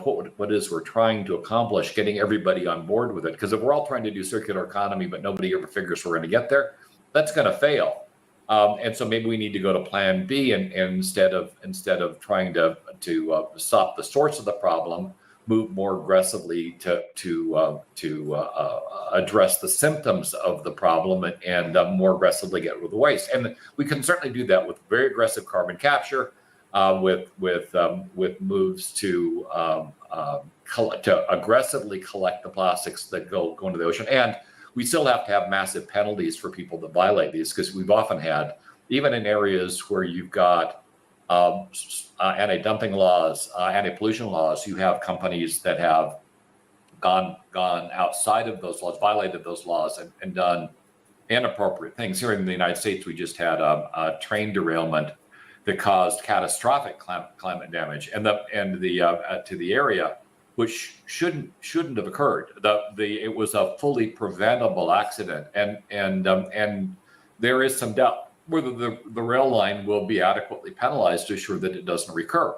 what it is we're trying to accomplish, getting everybody on board with it. Because if we're all trying to do circular economy, but nobody ever figures we're going to get there, that's going to fail. And so maybe we need to go to Plan B, and instead of trying to stop the source of the problem, move more aggressively to address the symptoms of the problem and more aggressively get rid of the waste. And we can certainly do that with very aggressive carbon capture, with moves to aggressively collect the plastics that go into the ocean. And we still have to have massive penalties for people that violate these, because we've often had, even in areas where you've got anti-dumping laws, anti-pollution laws, you have companies that have gone outside of those laws, violated those laws, and done inappropriate things. Here in the United States, we just had a train derailment that caused catastrophic climate damage, and to the area, which shouldn't have occurred. It was a fully preventable accident, and there is some doubt whether the rail line will be adequately penalized to ensure that it doesn't recur.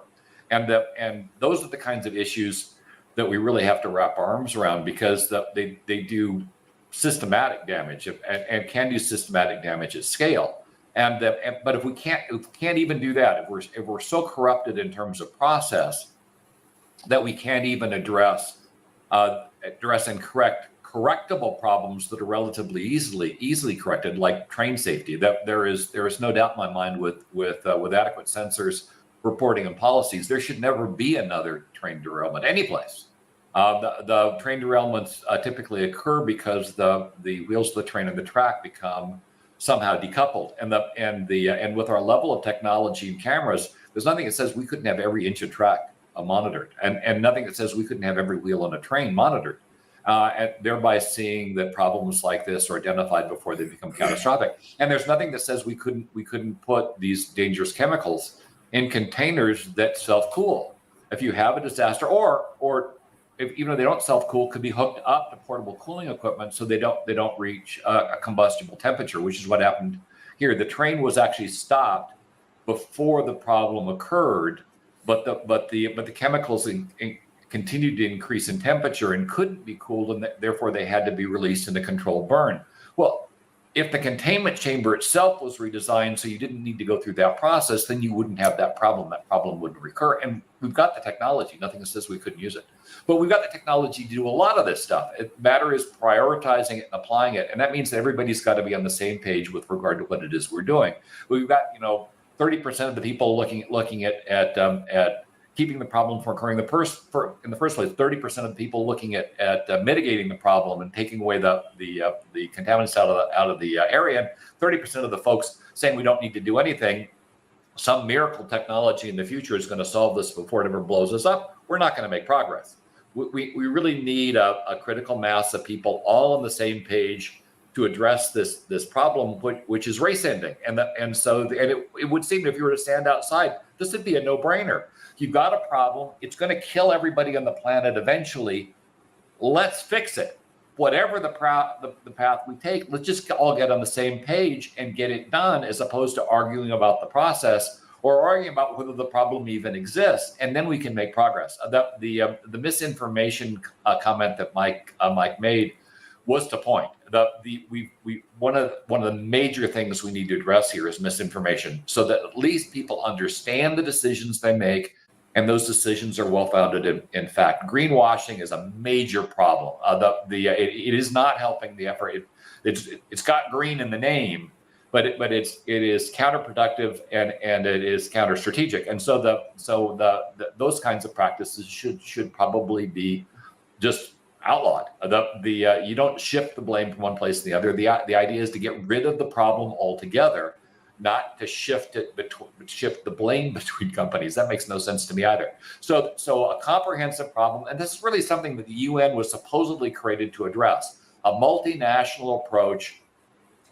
and those are the kinds of issues that we really have to wrap our arms around, because they do systematic damage and can do systematic damage at scale. But if we can't even do that, if we're so corrupted in terms of process that we can't even address and correctable problems that are relatively easily corrected, like train safety, that there is no doubt in my mind with adequate sensors, reporting, and policies, there should never be another train derailment anyplace. The train derailments typically occur because the wheels of the train and the track become somehow decoupled, and with our level of technology and cameras, there's nothing that says we couldn't have every inch of track monitored, and nothing that says we couldn't have every wheel on a train monitored, and thereby seeing that problems like this are identified before they become catastrophic. And there's nothing that says we couldn't put these dangerous chemicals in containers that self-cool. If you have a disaster, or if, even though they don't self-cool, could be hooked up to portable cooling equipment so they don't reach a combustible temperature, which is what happened here. The train was actually stopped before the problem occurred, but the chemicals continued to increase in temperature and couldn't be cooled, and therefore they had to be released in a controlled burn. Well, if the containment chamber itself was redesigned so you didn't need to go through that process, then you wouldn't have that problem. That problem wouldn't recur. And we've got the technology. Nothing that says we couldn't use it. But we've got the technology to do a lot of this stuff. The matter is prioritizing it and applying it. And that means that everybody's got to be on the same page with regard to what it is we're doing. We've got 30% of the people looking at keeping the problem from occurring in the first place. 30% of the people looking at mitigating the problem and taking away the contaminants out of the area. And 30% of the folks saying we don't need to do anything. Some miracle technology in the future is going to solve this before it ever blows us up. We're not going to make progress. We really need a critical mass of people all on the same page to address this problem, which is race ending. And it would seem, if you were to stand outside, this would be a no-brainer. You've got a problem. It's going to kill everybody on the planet eventually. Let's fix it. Whatever the path we take, let's just all get on the same page and get it done, as opposed to arguing about the process or arguing about whether the problem even exists, and then we can make progress. The misinformation comment that Mike made was to point. One of the major things we need to address here is misinformation, so that at least people understand the decisions they make, and those decisions are well founded in fact. Greenwashing is a major problem. It is not helping the effort. It's got green in the name, but it is counterproductive and it is counter-strategic. And so those kinds of practices should probably be just outlawed. You don't shift the blame from one place to the other. The idea is to get rid of the problem altogether, not to shift the blame between companies. That makes no sense to me either. So a comprehensive problem, and this is really something that the UN was supposedly created to address, a multinational approach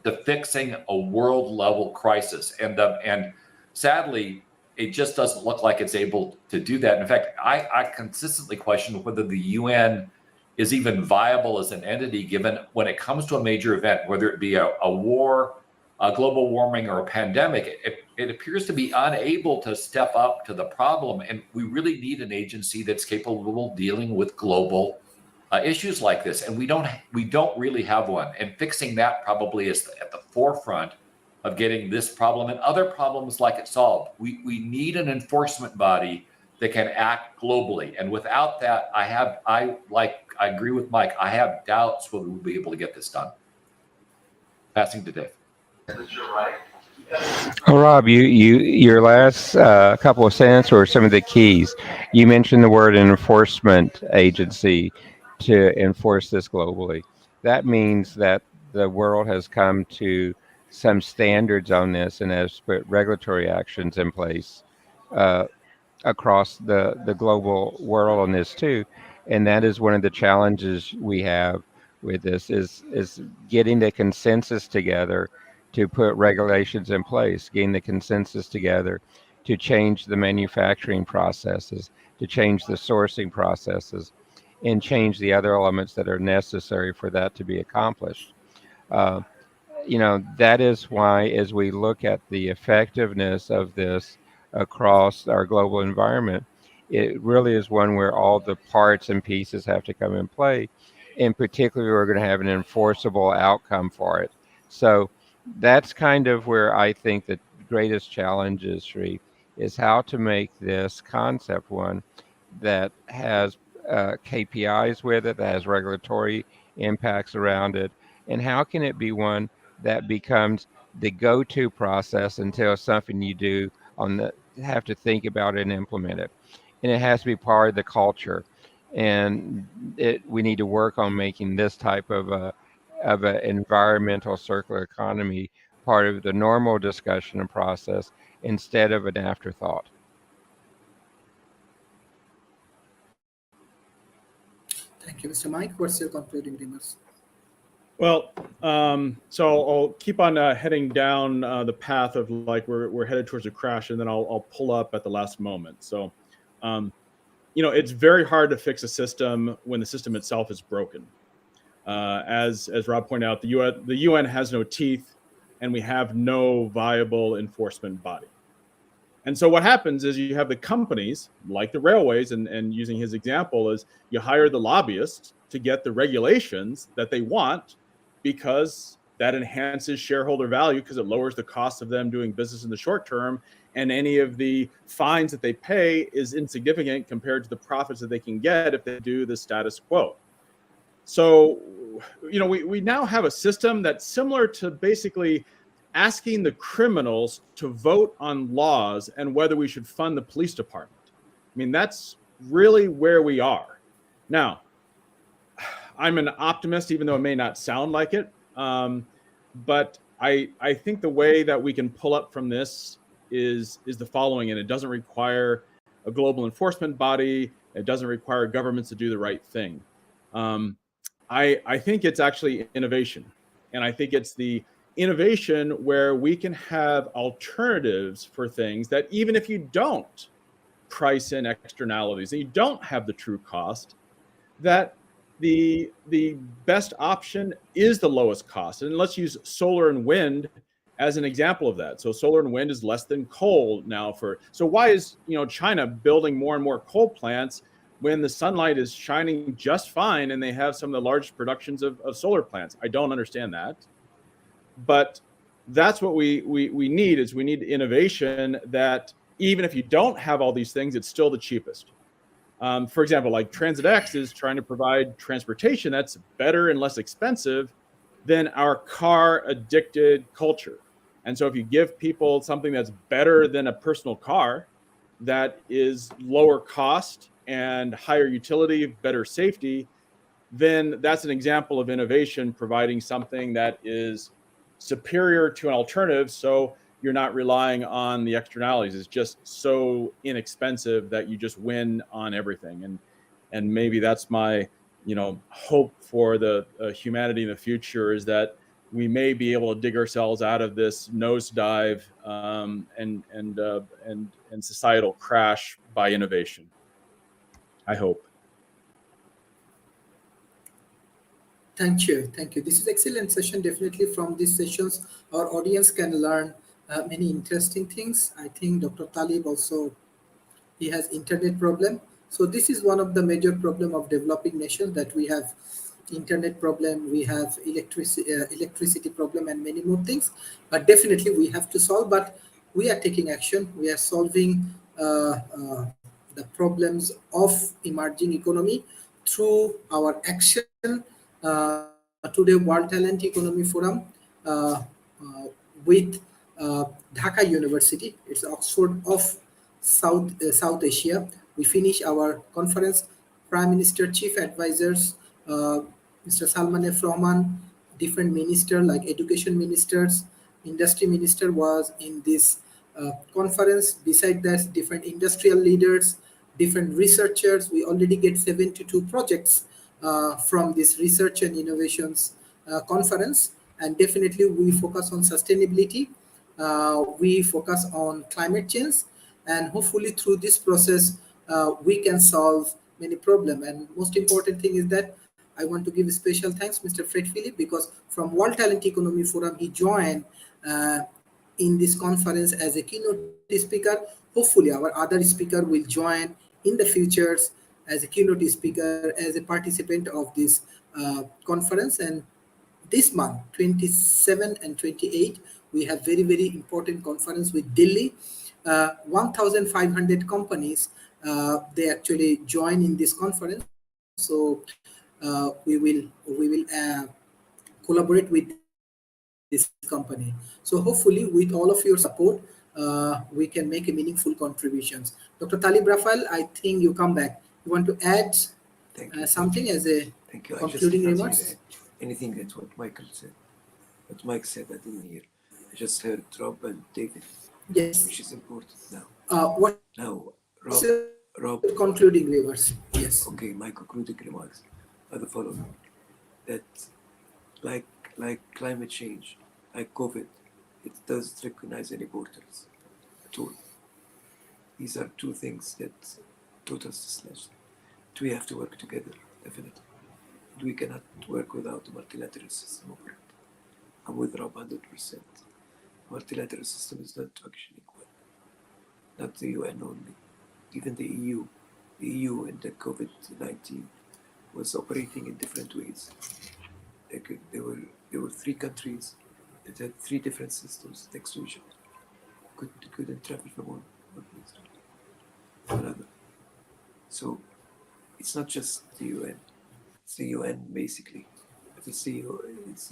to fixing a world level crisis. And sadly, it just doesn't look like it's able to do that. In fact, I consistently question whether the UN is even viable as an entity, given when it comes to a major event, whether it be a war, a global warming, or a pandemic, it appears to be unable to step up to the problem. And we really need an agency that's capable of dealing with global issues like this. And we don't really have one. And fixing that probably is at the forefront of getting this problem and other problems like it solved. We need an enforcement body that can act globally. And without that, I agree with Mike, I have doubts whether we'll be able to get this done. Passing to Dave. Oh, Rob, your last couple of sentences were some of the keys. You mentioned the word enforcement agency to enforce this globally. That means that the world has come to some standards on this and has put regulatory actions in place across the global world on this too. And that is one of the challenges we have with this is getting the consensus together to put regulations in place, getting the consensus together to change the manufacturing processes, to change the sourcing processes, and change the other elements that are necessary for that to be accomplished. That is why, as we look at the effectiveness of this across our global environment, it really is one where all the parts and pieces have to come in play. In particular, we're going to have an enforceable outcome for it. So that's kind of where I think the greatest challenge is, Sri, is how to make this concept one that has KPIs with it, that has regulatory impacts around it, and how can it be one that becomes the go-to process until something you do on the have to think about it and implement it, and it has to be part of the culture, and we need to work on making this type of a environmental circular economy part of the normal discussion and process instead of an afterthought. Thank you, Mr. Mike. What's your concluding remarks? Well, so I'll keep on heading down the path of like we're headed towards a crash, and then I'll pull up at the last moment. So, it's very hard to fix a system when the system itself is broken. As Rob pointed out, the UN has no teeth, and we have no viable enforcement body. And so what happens is you have the companies like the railways, and using his example is you hire the lobbyists to get the regulations that they want because that enhances shareholder value because it lowers the cost of them doing business in the short term. And any of the fines that they pay is insignificant compared to the profits that they can get if they do the status quo. So, we now have a system that's similar to basically asking the criminals to vote on laws and whether we should fund the police department. I mean, that's really where we are. Now, I'm an optimist, even though it may not sound like it. But I think the way that we can pull up from this is the following, and it doesn't require a global enforcement body. It doesn't require governments to do the right thing. I think it's actually innovation. And I think it's the innovation where we can have alternatives for things that even if you don't price in externalities and you don't have the true cost, that the best option is the lowest cost. And let's use solar and wind as an example of that. So solar and wind is less than coal now so why is China building more and more coal plants when the sunlight is shining just fine and they have some of the largest productions of solar plants? I don't understand that. But that's what we need is we need innovation that even if you don't have all these things, it's still the cheapest. For example, like Transit X is trying to provide transportation that's better and less expensive than our car addicted culture. And so if you give people something that's better than a personal car, that is lower cost and higher utility, better safety, then that's an example of innovation providing something that is superior to an alternative, so you're not relying on the externalities. It's just so inexpensive that you just win on everything. And maybe that's my hope for the humanity in the future, is that we may be able to dig ourselves out of this nosedive and societal crash by innovation. I hope. Thank you. This is excellent session. Definitely from these sessions, our audience can learn many interesting things. I think Dr. Talib also, he has internet problem. So this is one of the major problem of developing nations, that we have internet problem, we have electricity problem, and many more things. But definitely we have to solve. But we are taking action. We are solving the problems of emerging economy through our action. Today, World Talent Economy Forum with Dhaka University. It's Oxford of South Asia. We finish our conference. Prime Minister, Chief Advisors, Mr. Salman F. Rahman, different ministers like education ministers, industry minister was in this conference. Beside that, different industrial leaders, different researchers. We already get 72 projects from this research and innovations conference. And definitely we focus on sustainability. We focus on climate change. And hopefully through this process, we can solve many problems. And most important thing is that I want to give a special thanks Mr. Fred Philip, because from World Talent Economy Forum, he joined in this conference as a keynote speaker. Hopefully our other speaker will join in the futures as a keynote speaker, as a participant of this conference. And this month, 27 and 28, we have very, very important conference with Delhi. 1,500 companies, they actually join in this conference. So we will collaborate with this company. So hopefully, with all of your support, we can make a meaningful contributions. Dr. Talib Rafal, I think you come back. You want to add something as a Thank you. I just concluding can't remarks? really add anything that's what Michael said. What Mike said, I didn't hear. I just heard Rob and David, Yes. which is important now. What's Now, your Rob, concluding remarks? Yes. okay, my concluding remarks are the following: that like climate change, like COVID, it doesn't recognize any borders at all. These are two things that taught us this lesson. We have to work together, definitely. And we cannot work without a multilateral system operating. I'm with Rob 100%. Multilateral system is not functioning well. Not the UN only. Even the EU. The EU in the COVID-19 was operating in different ways. There were 3 countries that had 3 different systems next to each other. Couldn't travel from one place to another. So it's not just the UN. It's the UN basically, but it's the EU, it's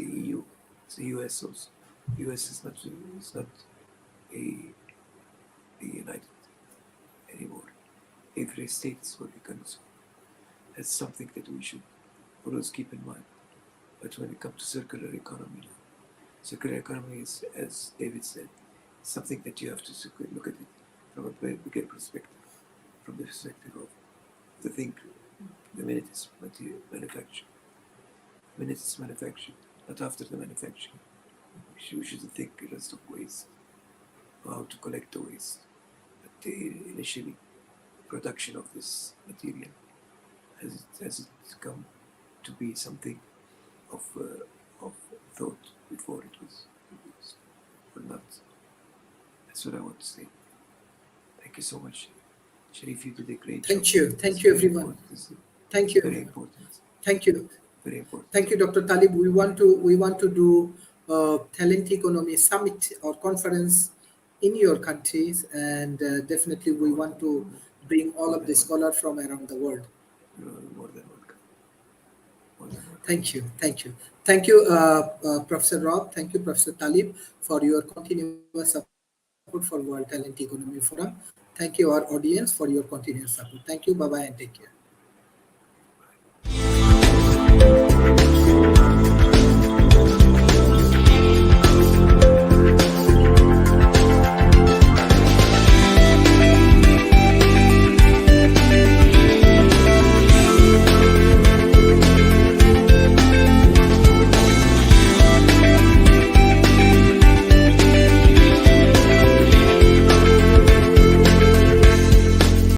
the US also. The US is not a united anymore. Every state is working on its own. That's something that we should always keep in mind. But when it comes to circular economy, circular economy is, as David said, something that you have to look at it from a bigger perspective, from the perspective of the thing, the minute it's manufactured. The minute it's manufactured, not after the manufacturing. We should think just of waste, or how to collect the waste. But initially, the production of this material has it come to be something of thought before it was used or not. That's what I want to say. Thank you so much. Sharif, you did a great job. Thank you. Thank you, everyone. Thank you. Very important. Thank you. Very important. Thank you, Dr. Talib. We want to do talent economy summit or conference in your countries, and definitely we want to bring all of the scholars from around the world. You're more than welcome. More than welcome. Thank you. Thank you. Thank you, Professor Rob. Thank you, Professor Talib, for your continuous support for World Talent Economy Forum. Thank you, our audience, for your continuous support. Thank you. Bye-bye and take care.